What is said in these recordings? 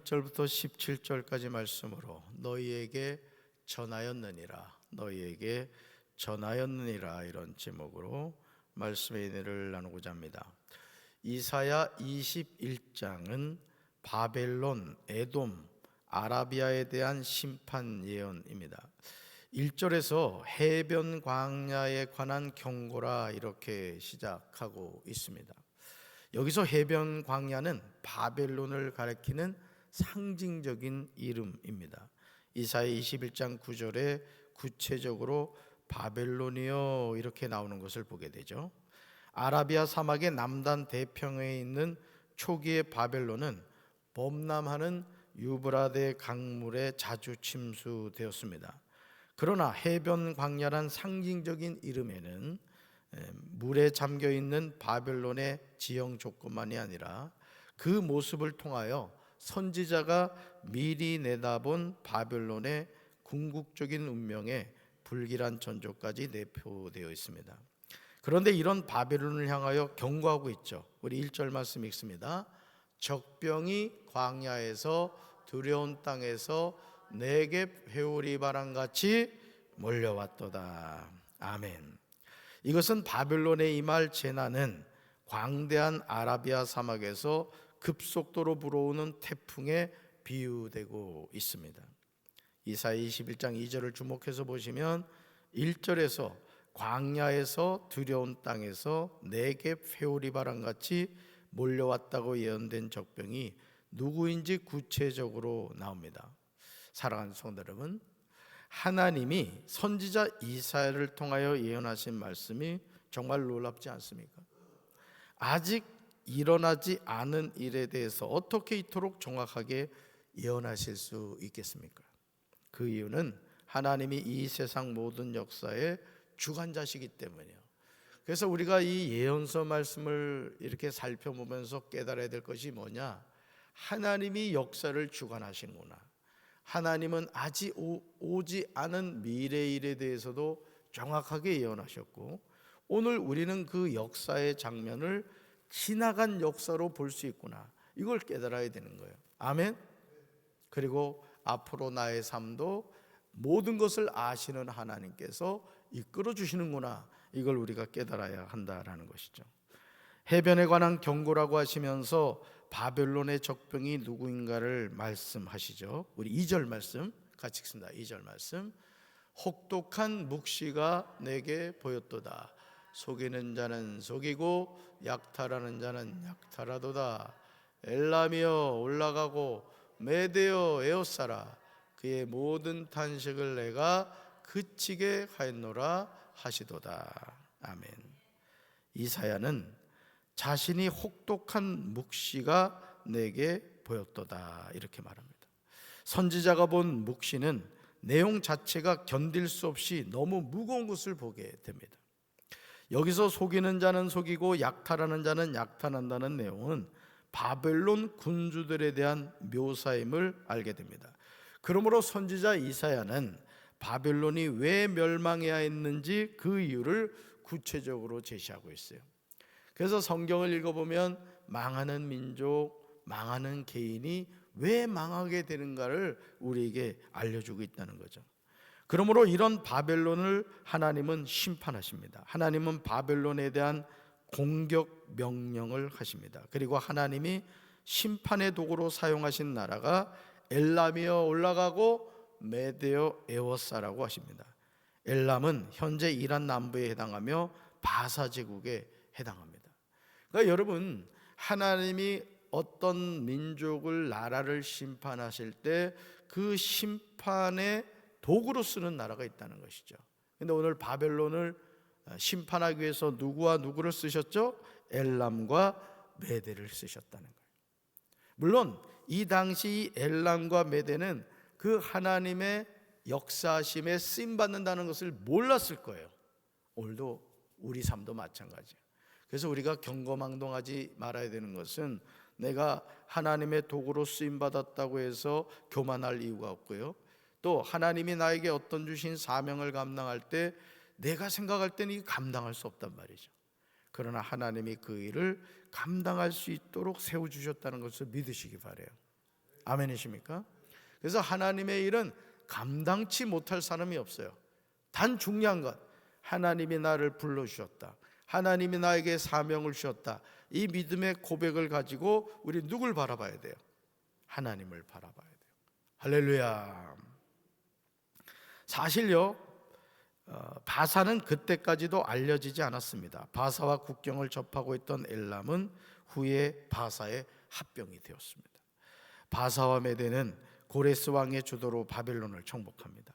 1절부터 17절까지 말씀으로 너희에게 전하였느니라 이런 제목으로 말씀의 은혜를 나누고자 합니다. 이사야 21장은 바벨론, 에돔, 아라비아에 대한 심판 예언입니다. 1절에서 해변 광야에 관한 경고라 이렇게 시작하고 있습니다. 여기서 해변 광야는 바벨론을 가리키는 상징적인 이름입니다. 이사야 21장 9절에 구체적으로 바벨론이여 이렇게 나오는 것을 보게 되죠. 아라비아 사막의 남단 대평에 있는 초기의 바벨론은 범람하는 유브라데 강물에 자주 침수되었습니다. 그러나 해변 광야란 상징적인 이름에는 물에 잠겨있는 바벨론의 지형 조건만이 아니라 그 모습을 통하여 선지자가 미리 내다본 바벨론의 궁극적인 운명의 불길한 전조까지 내포되어 있습니다. 그런데 이런 바벨론을 향하여 경고하고 있죠. 우리 1절 말씀 읽습니다. 적병이 광야에서 두려운 땅에서 내게 회오리 바람같이 몰려왔도다. 아멘. 이것은 바벨론에 임할 재난은 광대한 아라비아 사막에서 급속도로 불어오는 태풍에 비유되고 있습니다. 이사야 21장 2절을 주목해서 보시면 1절에서 광야에서 두려운 땅에서 내게 회오리 바람같이 몰려왔다고 예언된 적병이 누구인지 구체적으로 나옵니다. 사랑하는 성도 여러분, 하나님이 선지자 이사야를 통하여 예언하신 말씀이 정말 놀랍지 않습니까? 아직 일어나지 않은 일에 대해서 어떻게 이토록 정확하게 예언하실 수 있겠습니까? 그 이유는 하나님이 이 세상 모든 역사의 주관자시기 때문이에요. 그래서 우리가 이 예언서 말씀을 이렇게 살펴보면서 깨달아야 될 것이 뭐냐? 하나님이 역사를 주관하시는구나. 하나님은 아직 오지 않은 미래 일에 대해서도 정확하게 예언하셨고, 오늘 우리는 그 역사의 장면을 지나간 역사로 볼 수 있구나. 이걸 깨달아야 되는 거예요. 아멘. 그리고 앞으로 나의 삶도 모든 것을 아시는 하나님께서 이끌어 주시는구나. 이걸 우리가 깨달아야 한다라는 것이죠. 해변에 관한 경고라고 하시면서 바벨론의 적병이 누구인가를 말씀하시죠. 우리 2절 말씀 같이 읽습니다. 2절 말씀. 혹독한 묵시가 내게 보였도다. 속이는 자는 속이고 약탈하는 자는 약탈하도다. 엘람이여 올라가고 메대여 에워싸라. 그의 모든 탄식을 내가 그치게 하였노라 하시도다. 아멘. 이사야는 자신이 혹독한 묵시가 내게 보였도다 이렇게 말합니다. 선지자가 본 묵시는 내용 자체가 견딜 수 없이 너무 무거운 것을 보게 됩니다. 여기서 속이는 자는 속이고 약탈하는 자는 약탈한다는 내용은 바벨론 군주들에 대한 묘사임을 알게 됩니다. 그러므로 선지자 이사야는 바벨론이 왜 멸망해야 했는지 그 이유를 구체적으로 제시하고 있어요. 그래서 성경을 읽어보면 망하는 민족, 망하는 개인이 왜 망하게 되는가를 우리에게 알려주고 있다는 거죠. 그러므로 이런 바벨론을 하나님은 심판하십니다. 하나님은 바벨론에 대한 공격 명령을 하십니다. 그리고 하나님이 심판의 도구로 사용하신 나라가 엘람이여 올라가고 메대여 에워싸라고 하십니다. 엘람은 현재 이란 남부에 해당하며 바사 제국에 해당합니다. 그러니까 여러분, 하나님이 어떤 민족을 나라를 심판하실 때 그 심판의 도구로 쓰는 나라가 있다는 것이죠. 그런데 오늘 바벨론을 심판하기 위해서 누구와 누구를 쓰셨죠? 엘람과 메대를 쓰셨다는 거예요. 물론 이 당시 엘람과 메대는 그 하나님의 역사심에 쓰임받는다는 것을 몰랐을 거예요. 오늘도 우리 삶도 마찬가지예요. 그래서 우리가 경거망동하지 말아야 되는 것은 내가 하나님의 도구로 쓰임받았다고 해서 교만할 이유가 없고요. 또 하나님이 나에게 어떤 주신 사명을 감당할 때 내가 생각할 때는 이게 감당할 수 없단 말이죠. 그러나 하나님이 그 일을 감당할 수 있도록 세워주셨다는 것을 믿으시기 바라요. 아멘이십니까? 그래서 하나님의 일은 감당치 못할 사람이 없어요. 단 중요한 것, 하나님이 나를 불러주셨다, 하나님이 나에게 사명을 주셨다, 이 믿음의 고백을 가지고 우리 누굴 바라봐야 돼요? 하나님을 바라봐야 돼요. 할렐루야. 사실요, 바사는 그때까지도 알려지지 않았습니다. 바사와 국경을 접하고 있던 엘람은 후에 바사의 합병이 되었습니다. 바사와 메대는 고레스 왕의 주도로 바벨론을 정복합니다.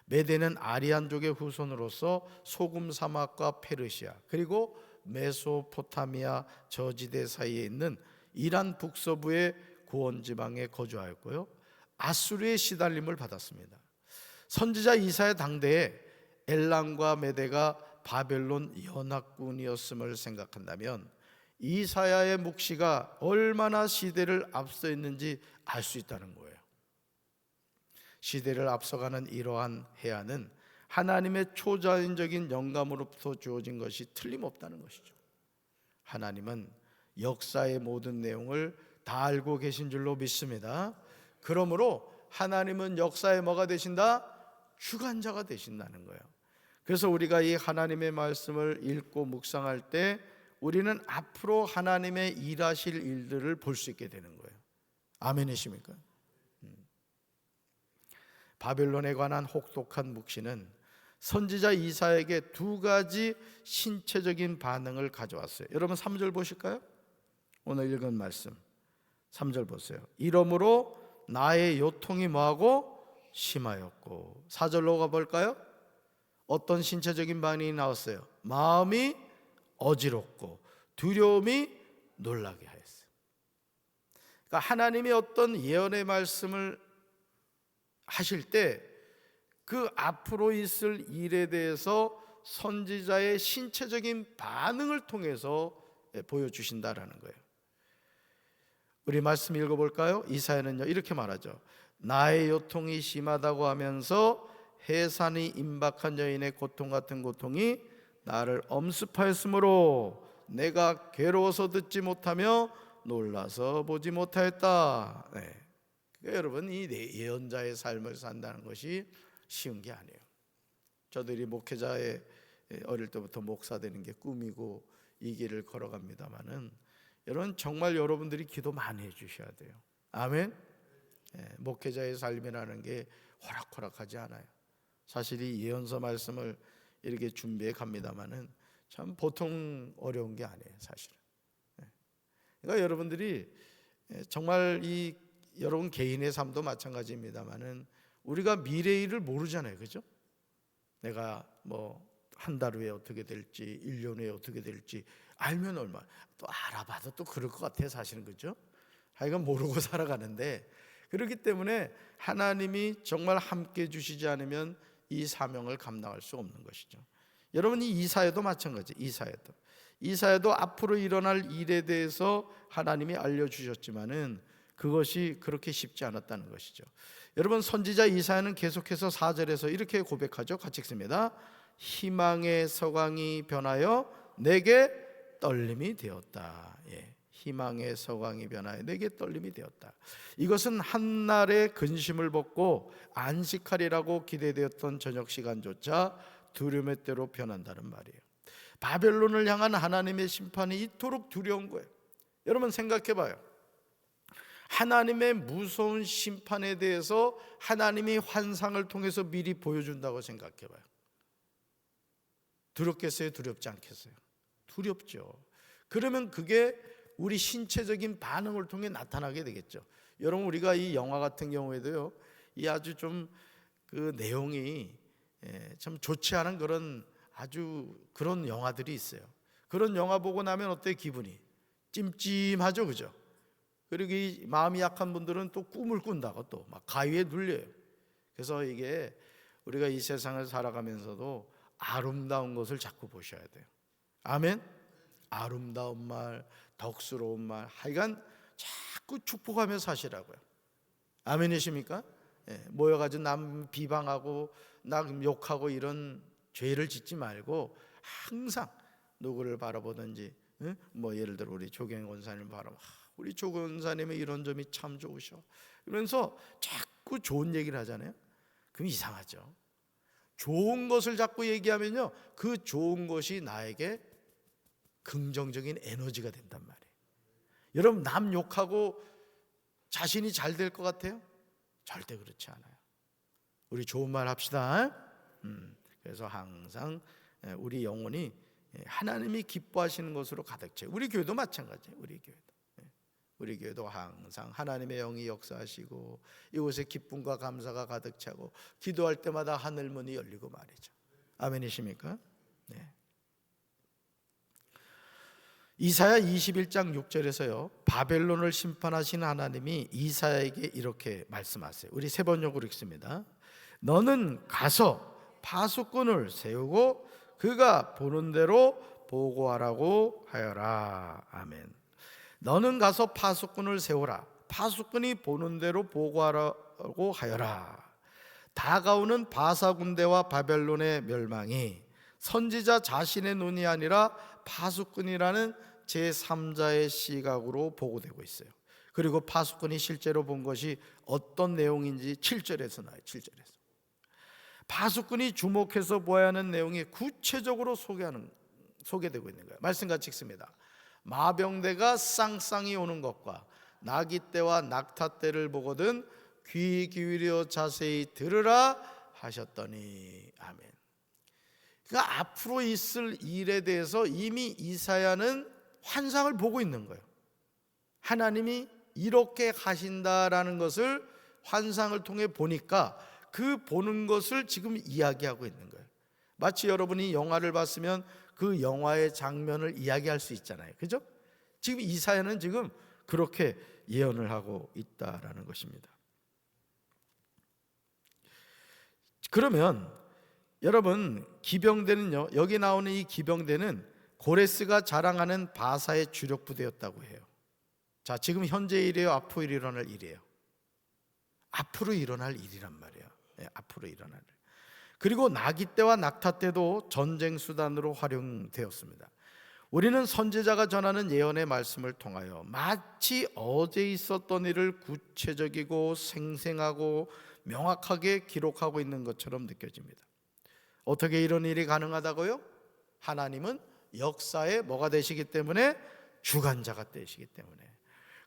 메대는 아리안족의 후손으로서 소금 사막과 페르시아, 그리고 메소포타미아 저지대 사이에 있는 이란 북서부의 고원 지방에 거주하였고요, 아수르의 시달림을 받았습니다. 선지자 이사야 당대에 엘람과 메대가 바벨론 연합군이었음을 생각한다면 이사야의 묵시가 얼마나 시대를 앞서 있는지 알 수 있다는 거예요. 시대를 앞서가는 이러한 해안은 하나님의 초자연적인 영감으로부터 주어진 것이 틀림없다는 것이죠. 하나님은 역사의 모든 내용을 다 알고 계신 줄로 믿습니다. 그러므로 하나님은 역사의 뭐가 되신다? 주관자가 되신다는 거예요. 그래서 우리가 이 하나님의 말씀을 읽고 묵상할 때 우리는 앞으로 하나님의 일하실 일들을 볼 수 있게 되는 거예요. 아멘이십니까? 바벨론에 관한 혹독한 묵시는 선지자 이사야에게 두 가지 신체적인 반응을 가져왔어요. 여러분 3절 보실까요? 오늘 읽은 말씀 3절 보세요. 이러므로 나의 요통이 뭐하고? 심하였고. 4절로 가볼까요? 어떤 신체적인 반응이 나왔어요? 마음이 어지럽고 두려움이 놀라게 하였어요. 그러니까 하나님이 어떤 예언의 말씀을 하실 때 그 앞으로 있을 일에 대해서 선지자의 신체적인 반응을 통해서 보여주신다라는 거예요. 우리 말씀 읽어볼까요? 이사야는요 이렇게 말하죠. 나의 요통이 심하다고 하면서 해산이 임박한 여인의 고통 같은 고통이 나를 엄습하였으므로 내가 괴로워서 듣지 못하며 놀라서 보지 못하였다. 네. 그러니까 여러분, 이 예언자의 삶을 산다는 것이 쉬운 게 아니에요. 저들이 목회자의 어릴 때부터 목사 되는 게 꿈이고 이 길을 걸어갑니다마는 여러분 정말 여러분들이 기도 많이 해주셔야 돼요. 아멘. 목회자의 삶이라는 게 호락호락하지 않아요. 사실 이 예언서 말씀을 이렇게 준비해 갑니다마는 참 보통 어려운 게 아니에요, 사실은. 그러니까 여러분들이 정말 이 여러분 개인의 삶도 마찬가지입니다마는 우리가 미래 일을 모르잖아요, 그죠? 내가 뭐 한 달 후에 어떻게 될지, 1년 후에 어떻게 될지 알면 얼마, 또 알아봐도 또 그럴 것 같아요, 사실은, 그죠? 하여간 모르고 살아가는데, 그렇기 때문에 하나님이 정말 함께 주시지 않으면 이 사명을 감당할 수 없는 것이죠. 여러분, 이 이사야도 마찬가지. 이사야도 앞으로 일어날 일에 대해서 하나님이 알려주셨지만은 그것이 그렇게 쉽지 않았다는 것이죠. 여러분, 선지자 이사야는 계속해서 4절에서 이렇게 고백하죠. 같이 읽습니다. 희망의 서광이 변하여 내게 떨림이 되었다. 희망의 서광이 변하여 내게 떨림이 되었다. 이것은 한날의 근심을 벗고 안식하리라고 기대되었던 저녁 시간조차 두려움의 때로 변한다는 말이에요. 바벨론을 향한 하나님의 심판이 이토록 두려운 거예요. 여러분 생각해 봐요. 하나님의 무서운 심판에 대해서 하나님이 환상을 통해서 미리 보여준다고 생각해 봐요. 두렵겠어요? 두렵지 않겠어요? 두렵죠. 그러면 그게 우리 신체적인 반응을 통해 나타나게 되겠죠. 여러분, 우리가 이 영화 같은 경우에도요, 이 아주 좀 그 내용이 참 좋지 않은 그런 아주 그런 영화들이 있어요. 그런 영화 보고 나면 어때요? 기분이 찜찜하죠, 그죠? 그리고 이 마음이 약한 분들은 또 꿈을 꾼다고 또 막 가위에 눌려요. 그래서 이게 우리가 이 세상을 살아가면서도 아름다운 것을 자꾸 보셔야 돼요. 아멘. 아름다운 말, 덕스러운 말, 하여간 자꾸 축복하며 사시라고요. 아멘이십니까? 모여가지고 남 비방하고 남 욕하고 이런 죄를 짓지 말고 항상 누구를 바라보든지, 뭐 예를 들어 우리 조경 권사님 바라보, 우리 조 권사님의 이런 점이 참 좋으셔. 그러면서 자꾸 좋은 얘기를 하잖아요. 그럼 이상하죠. 좋은 것을 자꾸 얘기하면요, 그 좋은 것이 나에게 긍정적인 에너지가 된단 말이에요. 여러분, 남 욕하고 자신이 잘 될 것 같아요? 절대 그렇지 않아요. 우리 좋은 말 합시다. 그래서 항상 우리 영혼이 하나님이 기뻐하시는 것으로 가득 채. 우리 교회도 마찬가지예요. 우리 교회도 항상 하나님의 영이 역사하시고 이곳에 기쁨과 감사가 가득 차고 기도할 때마다 하늘 문이 열리고 말이죠. 아멘이십니까? 네. 이사야 21장 6절에서요, 바벨론을 심판하신 하나님이 이사야에게 이렇게 말씀하세요. 우리 세 번역으로 읽습니다. 너는 가서 파수꾼을 세우고 그가 보는 대로 보고하라고 하여라. 아멘. 너는 가서 파수꾼을 세우라. 파수꾼이 보는 대로 보고하라고 하여라. 다가오는 바사 군대와 바벨론의 멸망이 선지자 자신의 눈이 아니라 파수꾼이라는 제3자의 시각으로 보고되고 있어요. 그리고 파수꾼이 실제로 본 것이 어떤 내용인지 7절에서 나와요. 7절에서 파수꾼이 주목해서 보아야 하는 내용이 구체적으로 소개되고 있는 거예요. 말씀 같이 읽습니다. 마병대가 쌍쌍이 오는 것과 나귀떼와 낙타떼를 보거든 귀 기울여 자세히 들으라 하셨더니. 아멘. 그러니까 앞으로 있을 일에 대해서 이미 이사야는 환상을 보고 있는 거예요. 하나님이 이렇게 하신다라는 것을 환상을 통해 보니까 그 보는 것을 지금 이야기하고 있는 거예요. 마치 여러분이 영화를 봤으면 그 영화의 장면을 이야기할 수 있잖아요. 그죠? 지금 이사야는 지금 그렇게 예언을 하고 있다라는 것입니다. 그러면 여러분, 기병대는요, 여기 나오는 이 기병대는 고레스가 자랑하는 바사의 주력 부대였다고 해요. 자, 지금 현재 일이에요? 앞으로 일어날 일이에요? 앞으로 일어날 일이란 말이에요. 네, 앞으로 일어날 일. 그리고 나귀떼와 낙타떼도 전쟁 수단으로 활용되었습니다. 우리는 선지자가 전하는 예언의 말씀을 통하여 마치 어제 있었던 일을 구체적이고 생생하고 명확하게 기록하고 있는 것처럼 느껴집니다. 어떻게 이런 일이 가능하다고요? 하나님은 역사에 뭐가 되시기 때문에? 주관자가 되시기 때문에.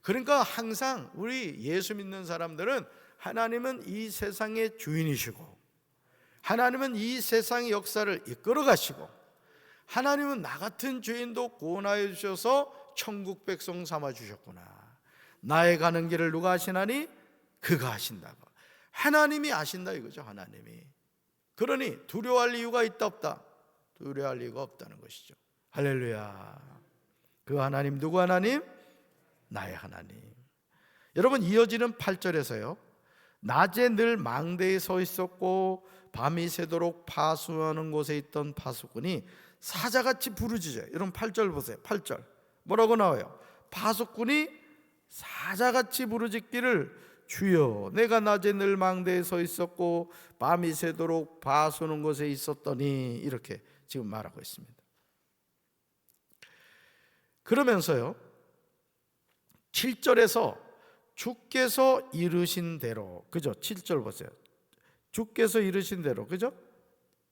그러니까 항상 우리 예수 믿는 사람들은 하나님은 이 세상의 주인이시고 하나님은 이 세상의 역사를 이끌어 가시고 하나님은 나 같은 죄인도 구원하여 주셔서 천국 백성 삼아 주셨구나. 나의 가는 길을 누가 아시나니? 그가 아신다고. 하나님이 아신다 이거죠. 하나님이. 그러니 두려워할 이유가 있다 없다? 두려워할 이유가 없다는 것이죠. 할렐루야. 그 하나님 누구 하나님? 나의 하나님. 여러분, 이어지는 8절에서요, 낮에 늘 망대에 서 있었고 밤이 새도록 파수하는 곳에 있던 파수꾼이 사자같이 부르짖어요. 여러분 8절 보세요. 8절 뭐라고 나와요? 파수꾼이 사자같이 부르짖기를 주여, 내가 낮에 늘 망대에 서 있었고 밤이 새도록 파수하는 곳에 있었더니, 이렇게 지금 말하고 있습니다. 그러면서요 7절에서 주께서 이르신 대로, 그죠? 7절 보세요. 주께서 이르신 대로, 그죠?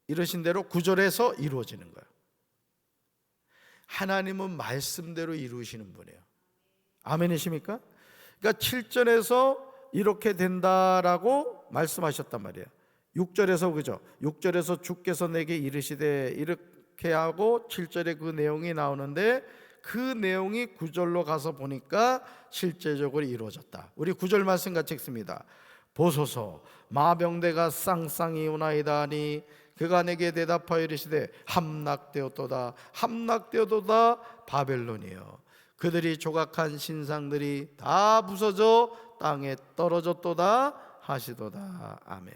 이르신 대로 9절에서 이루어지는 거예요. 하나님은 말씀대로 이루시는 분이에요. 아멘이십니까? 그러니까 7절에서 이렇게 된다라고 말씀하셨단 말이에요. 6절에서, 그죠? 6절에서 주께서 내게 이르시되, 이렇게 하고 7절에 그 내용이 나오는데 그 내용이 9절로 가서 보니까 실제적으로 이루어졌다. 우리 9절 말씀 같이 읽습니다. 보소서, 마병대가 쌍쌍이 오나이다 하니 그가 내게 대답하여 이르시되 함락되었도다, 함락되었도다 바벨론이여. 그들이 조각한 신상들이 다 부서져 땅에 떨어졌도다 하시도다. 아멘.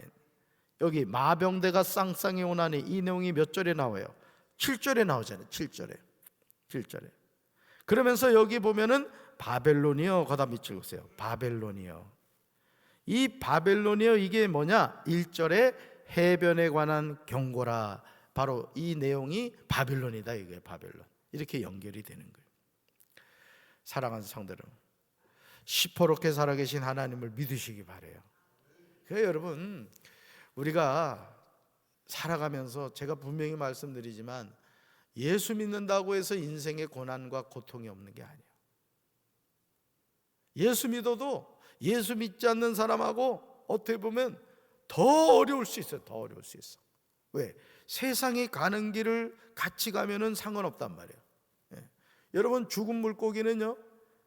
여기 마병대가 쌍쌍이 오나니 이 내용이 몇 절에 나와요? 7절에 나오잖아요. 7절에. 그러면서 여기 보면은 바벨론이요, 거다 밑줄 보세요. 바벨론이요. 이 바벨론이요, 이게 뭐냐? 1절에 해변에 관한 경고라. 바로 이 내용이 바벨론이다, 이게 바벨론. 이렇게 연결이 되는 거예요. 사랑하는 성도 여러분, 시퍼렇게 살아계신 하나님을 믿으시기 바래요. 그래서 여러분, 우리가 살아가면서 제가 분명히 말씀드리지만 예수 믿는다고 해서 인생의 고난과 고통이 없는 게 아니에요. 예수 믿어도 예수 믿지 않는 사람하고 어떻게 보면 더 어려울 수 있어요. 더 어려울 수 있어. 왜? 세상이 가는 길을 같이 가면은 상관없단 말이에요. 여러분, 죽은 물고기는요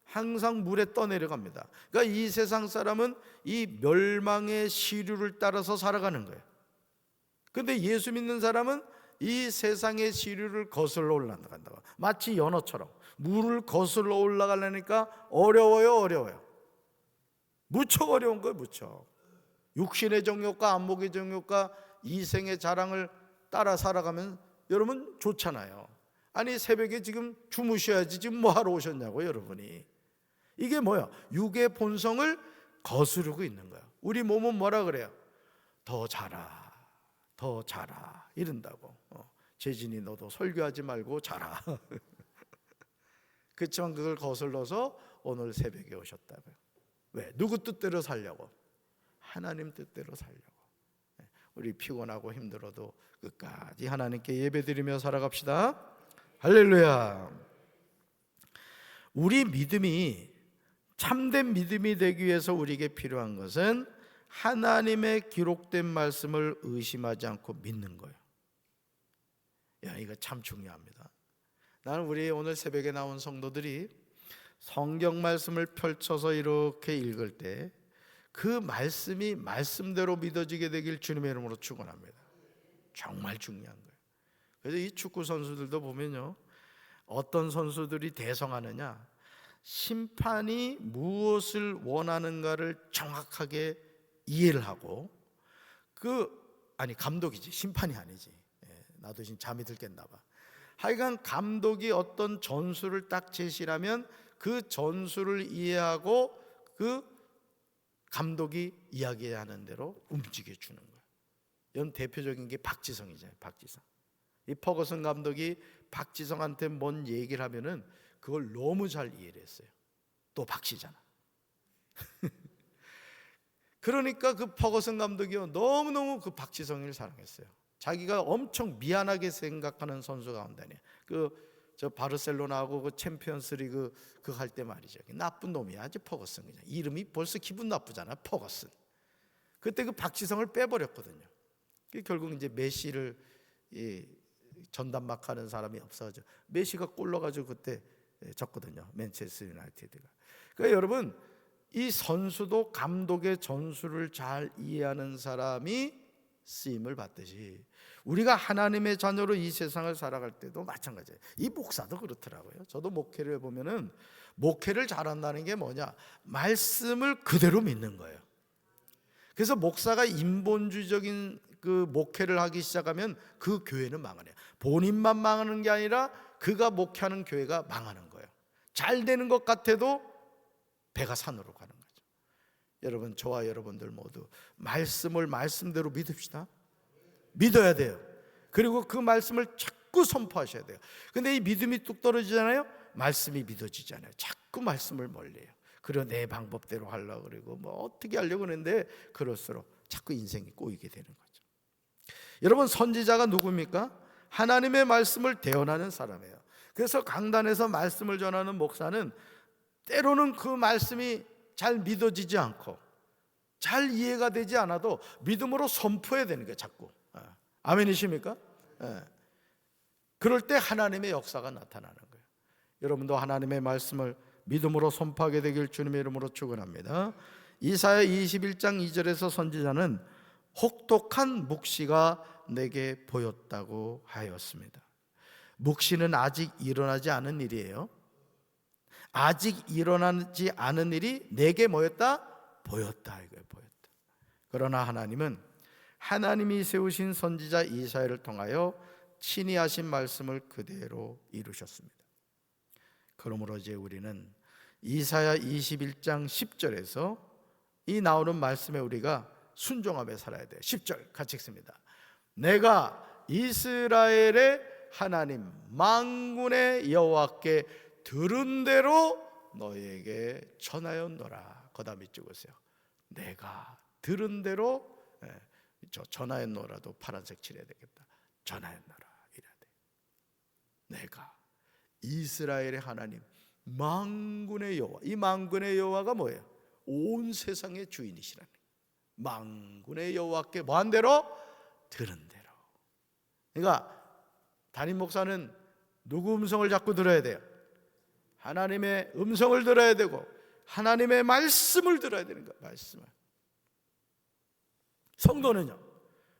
항상 물에 떠내려갑니다. 그러니까 이 세상 사람은 이 멸망의 시류를 따라서 살아가는 거예요. 근데 예수 믿는 사람은 이 세상의 시류를 거슬러 올라간다. 마치 연어처럼 물을 거슬러 올라가려니까 어려워요. 무척 어려운 거예요. 무척. 육신의 정욕과 안목의 정욕과 이생의 자랑을 따라 살아가면 여러분 좋잖아요. 아니, 새벽에 지금 주무셔야지 지금 뭐 하러 오셨냐고. 여러분이 이게 뭐야? 육의 본성을 거스르고 있는 거야. 우리 몸은 뭐라 그래요? 더 자라, 더 자라 이런다고. 재진이 너도 설교하지 말고 자라. 그렇지만 그걸 거슬러서 오늘 새벽에 오셨다고요. 왜? 누구 뜻대로 살려고? 하나님 뜻대로 살려고. 우리 피곤하고 힘들어도 끝까지 하나님께 예배드리며 살아갑시다. 할렐루야. 우리 믿음이 참된 믿음이 되기 위해서 우리에게 필요한 것은 하나님의 기록된 말씀을 의심하지 않고 믿는 거예요. 야, 이거 참 중요합니다. 나는 우리 오늘 새벽에 나온 성도들이 성경 말씀을 펼쳐서 이렇게 읽을 때 그 말씀이 말씀대로 믿어지게 되길 주님의 이름으로 축원합니다. 정말 중요한 거예요. 그래서 이 축구 선수들도 보면요, 어떤 선수들이 대성하느냐, 심판이 무엇을 원하는가를 정확하게 이해를 하고 감독이지 심판이 아니지. 나도 지금 잠이 들겠나 봐. 하여간 감독이 어떤 전술을 딱 제시하면 그 전술을 이해하고 그 감독이 이야기하는 대로 움직여 주는 거예요. 이런 대표적인 게 박지성이잖아요. 박지성. 이 퍼거슨 감독이 박지성한테 뭔 얘기를 하면은 그걸 너무 잘 이해를 했어요. 또 박씨잖아. 그러니까 그 퍼거슨 감독이요 너무너무 그 박지성을 사랑했어요. 자기가 엄청 미안하게 생각하는 선수 가운데 저 바르셀로나하고 그 챔피언스리그 그 할 때 말이죠. 나쁜 놈이야, 아주 퍼거슨. 그냥 이름이 벌써 기분 나쁘잖아, 퍼거슨. 그때 그 박지성을 빼버렸거든요. 결국 이제 메시를 전담막하는 사람이 없어져. 메시가 골 넣어가지고 그때 졌거든요, 맨체스터 유나이티드가. 그러니까 여러분, 이 선수도 감독의 전술을 잘 이해하는 사람이 쓰임을 받듯이 우리가 하나님의 자녀로 이 세상을 살아갈 때도 마찬가지예요. 이 목사도 그렇더라고요. 저도 목회를 해보면은 목회를 잘한다는 게 뭐냐, 말씀을 그대로 믿는 거예요. 그래서 목사가 인본주의적인 그 목회를 하기 시작하면 그 교회는 망하네요. 본인만 망하는 게 아니라 그가 목회하는 교회가 망하는 거예요. 잘 되는 것 같아도 배가 산으로 가는 거죠. 여러분, 저와 여러분들 모두 말씀을 말씀대로 믿읍시다. 믿어야 돼요. 그리고 그 말씀을 자꾸 선포하셔야 돼요. 근데 이 믿음이 뚝 떨어지잖아요. 말씀이 믿어지잖아요. 자꾸 말씀을 멀리해요. 그리고 내 방법대로 하려고 그러고 뭐 어떻게 하려고 하는데 그럴수록 자꾸 인생이 꼬이게 되는 거죠. 여러분, 선지자가 누굽니까? 하나님의 말씀을 대언하는 사람이에요. 그래서 강단에서 말씀을 전하는 목사는 때로는 그 말씀이 잘 믿어지지 않고 잘 이해가 되지 않아도 믿음으로 선포해야 되는 거예요. 자꾸. 아멘이십니까? 그럴 때 하나님의 역사가 나타나는 거예요. 여러분도 하나님의 말씀을 믿음으로 선포하게 되길 주님의 이름으로 축원합니다. 이사야 21장 2절에서 선지자는 혹독한 묵시가 내게 보였다고 하였습니다. 묵시는 아직 일어나지 않은 일이에요. 아직 일어나지 않은 일이 내게 뭐였다? 보였다. 이거예요. 보였다. 그러나 하나님은 하나님이 세우신 선지자 이사야를 통하여 친히 하신 말씀을 그대로 이루셨습니다. 그러므로 이제 우리는 이사야 21장 10절에서 이 나오는 말씀에 우리가 순종하며 살아야 돼요. 10절 같이 읽습니다. 내가 이스라엘의 하나님 만군의 여호와께 들은 대로 너희에게 전하였노라. 그 다음에 찍으세요. 내가 들은 대로, 저 전하였노라도 파란색 칠해야 되겠다. 전하였노라 이래야 돼. 내가 이스라엘의 하나님 만군의 여호와. 이 만군의 여호와가 뭐예요? 온 세상의 주인이시라는 거예요. 만군의 여호와께 뭐한 대로? 들은 대로. 그러니까 담임 목사는 누구 음성을 자꾸 들어야 돼요? 하나님의 음성을 들어야 되고 하나님의 말씀을 들어야 되는 거예요. 말씀을. 성도는요,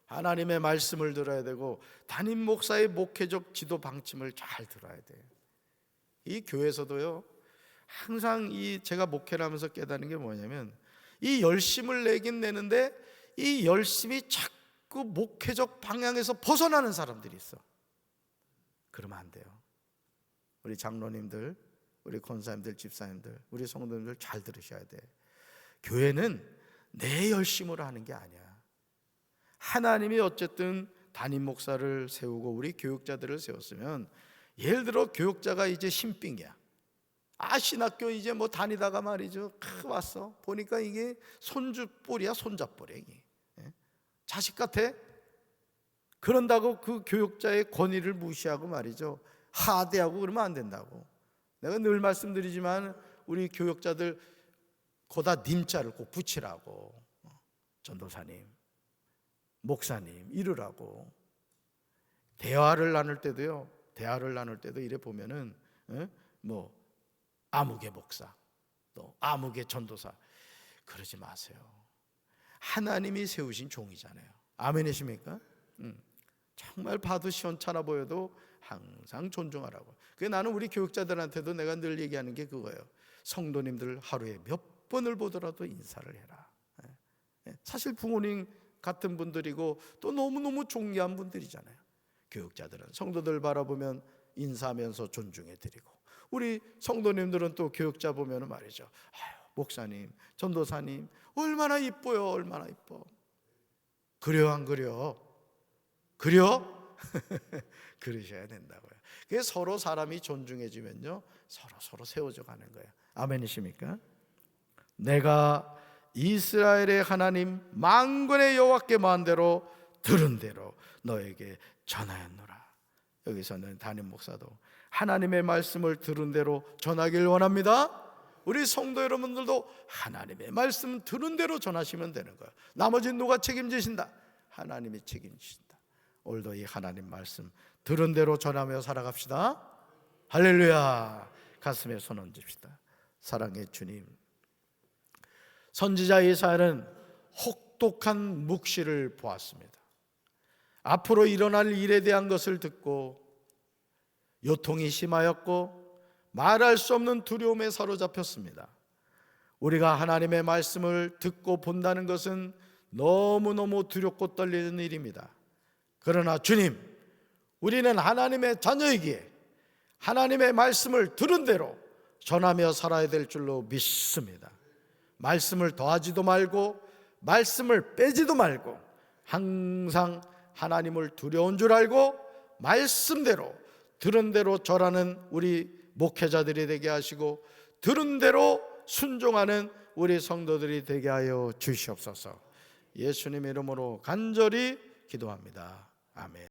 하나님의 말씀을 들어야 되고 담임 목사의 목회적 지도 방침을 잘 들어야 돼요. 이 교회에서도요, 항상 이 제가 목회를 하면서 깨닫는 게 뭐냐면, 이 열심을 내긴 내는데 이 열심이 자꾸 목회적 방향에서 벗어나는 사람들이 있어. 그러면 안 돼요. 우리 장로님들, 우리 권사님들, 집사님들, 우리 성도님들 잘 들으셔야 돼. 교회는 내 열심으로 하는 게 아니야. 하나님이 어쨌든 담임 목사를 세우고 우리 교육자들을 세웠으면, 예를 들어 교육자가 이제 신빙이야. 신학교 이제 뭐 다니다가 말이죠, 왔어. 보니까 이게 손주뻘이야, 손자뻘이야 이게. 자식 같아. 그런다고 그 교육자의 권위를 무시하고 말이죠, 하대하고 그러면 안 된다고. 내가 늘 말씀드리지만 우리 교육자들 거다 님자를 꼭 붙이라고. 전도사님, 목사님 이르라고. 대화를 나눌 때도요, 대화를 나눌 때도 이래 보면은 뭐 아무개 목사, 또 아무개 전도사 그러지 마세요. 하나님이 세우신 종이잖아요. 아멘이십니까? 정말 봐도 시원찮아 보여도 항상 존중하라고. 그게 나는 우리 교육자들한테도 내가 늘 얘기하는 게 그거예요. 성도님들 하루에 몇 번을 보더라도 인사를 해라. 사실 부모님 같은 분들이고 또 너무너무 존귀한 분들이잖아요. 교육자들은 성도들 바라보면 인사하면서 존중해 드리고, 우리 성도님들은 또 교육자 보면 말이죠, 목사님, 전도사님 얼마나 이뻐요, 얼마나 이뻐. 그려 안 그려? 그려? 그러셔야 된다고요. 그게 서로 사람이 존중해주면요, 서로 세워져 가는 거예요. 아멘이십니까? 내가 이스라엘의 하나님 만군의 여호와께 말한 대로 들은 대로 너에게 전하였노라. 여기서는 담임 목사도 하나님의 말씀을 들은 대로 전하길 원합니다. 우리 성도 여러분들도 하나님의 말씀 들은 대로 전하시면 되는 거예요. 나머지는 누가 책임지신다? 하나님이 책임지신다. 오늘도 이 하나님 말씀 들은 대로 전하며 살아갑시다. 할렐루야. 가슴에 손 얹읍시다. 사랑의 주님, 선지자 예사야는 혹독한 묵시를 보았습니다. 앞으로 일어날 일에 대한 것을 듣고 요통이 심하였고 말할 수 없는 두려움에 사로잡혔습니다. 우리가 하나님의 말씀을 듣고 본다는 것은 너무너무 두렵고 떨리는 일입니다. 그러나 주님, 우리는 하나님의 자녀이기에 하나님의 말씀을 들은 대로 전하며 살아야 될 줄로 믿습니다. 말씀을 더하지도 말고 말씀을 빼지도 말고 항상 하나님을 두려운 줄 알고 말씀대로 들은 대로 절하는 우리 목회자들이 되게 하시고, 들은 대로 순종하는 우리 성도들이 되게 하여 주시옵소서. 예수님 이름으로 간절히 기도합니다. 아멘.